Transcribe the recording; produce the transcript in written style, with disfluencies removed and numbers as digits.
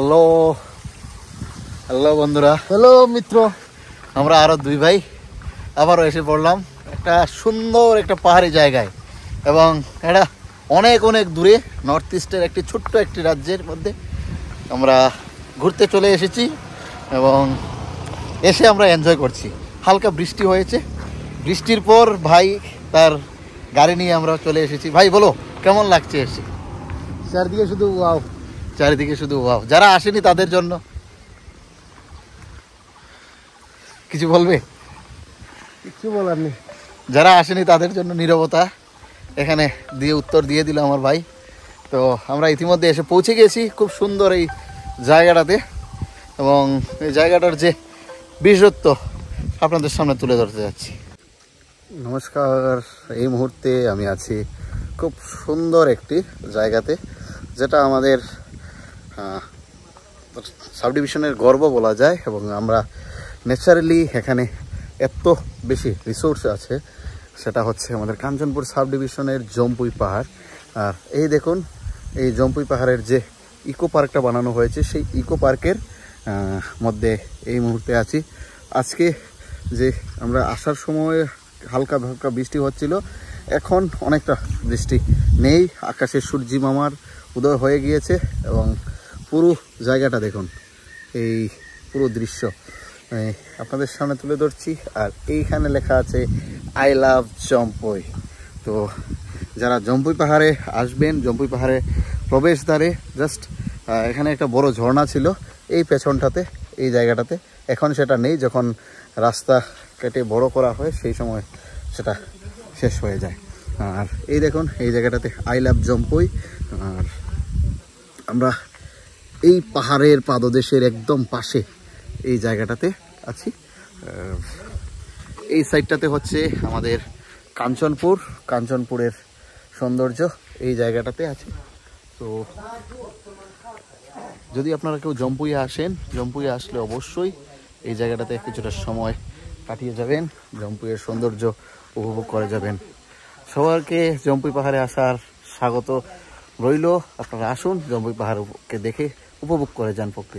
Hello hello বন্ধুরা, hello মিত্র। আমরা আরো দুই ভাই আবারও এসে পড়লাম একটা সুন্দর একটা পাহাড়ি জায়গায়, এবং এটা অনেক অনেক দূরে নর্থ ইস্টের একটি ছোট্ট একটি রাজ্যের মধ্যে আমরা ঘুরতে চলে এসেছি, এবং এসে আমরা এনজয় করছি। হালকা বৃষ্টি হয়েছে, বৃষ্টির পর ভাই তার গাড়ি নিয়ে আমরা চলে এসেছি। ভাই বলো কেমন লাগছে এসে? চারদিকে শুধু ওয়াও। চারিদিকে শুধু ওয়াও। যারা আসেনি তাদের জন্য কিছু বলবে? কিছু বলার নেই। যারা আসেনি তাদের জন্য নীরবতা এখানে দিয়ে উত্তর দিয়ে দিল আমার ভাই। তো আমরা ইতিমধ্যে এসে পৌঁছে গেছি খুব সুন্দর এই জায়গাটাতে, এবং এই জায়গাটার যে বিশেষত্ব আপনাদের সামনে তুলে ধরতে যাচ্ছি। নমস্কার, এই মুহূর্তে আমি আছি খুব সুন্দর একটি জায়গাতে, যেটা আমাদের সাব ডিভিশনের গর্ব বলা যায়, এবং আমরা ন্যাচারালি এখানে এত বেশি রিসোর্স আছে। সেটা হচ্ছে আমাদের কাঞ্চনপুর সাব ডিভিশনের জম্পুই পাহাড়। আর এই দেখুন, এই জম্পুই পাহাড়ের যে ইকো পার্কটা বানানো হয়েছে, সেই ইকো পার্কের মধ্যে এই মুহূর্তে আছি। আজকে যে আমরা আসার সময় হালকা হালকা বৃষ্টি হচ্ছিল, এখন অনেকটা বৃষ্টি নেই, আকাশে সূর্যি মামার উদয় হয়ে গিয়েছে, এবং পুরো জায়গাটা দেখুন, এই পুরো দৃশ্য আপনাদের সামনে তুলে ধরছি। আর এইখানে লেখা আছে আই লাভ জম্পুই। তো যারা জম্পুই পাহাড়ে আসবেন, জম্পুই পাহাড়ে প্রবেশদ্বারে জাস্ট এখানে একটা বড় ঝর্ণা ছিল এই পেছনটাতে, এই জায়গাটাতে। এখন সেটা নেই, যখন রাস্তা কেটে বড় করা হয় সেই সময় সেটা শেষ হয়ে যায়। আর এই দেখুন, এই জায়গাটাতে আই লাভ জম্পুই। আর আমরা এই পাহাড়ের পাদদেশের একদম পাশে এই জায়গাটাতে আছি। এই সাইডটাতে হচ্ছে আমাদের কাঞ্চনপুরের সৌন্দর্য এই জায়গাটাতে আছে। তো যদি আপনারা কেউ জম্পুইয়ে আসেন, জম্পুইয়ে আসলে অবশ্যই এই জায়গাটাতে কিছুটা সময় কাটিয়ে যাবেন, জম্পুইয়ের সৌন্দর্য উপভোগ করে যাবেন। সবাইকে জম্পুই পাহাড়ে আসার স্বাগত রইল। আপনারা আসুন, জম্পুই পাহাড়কে দেখে উপভোগ করে যান প্রকৃতি।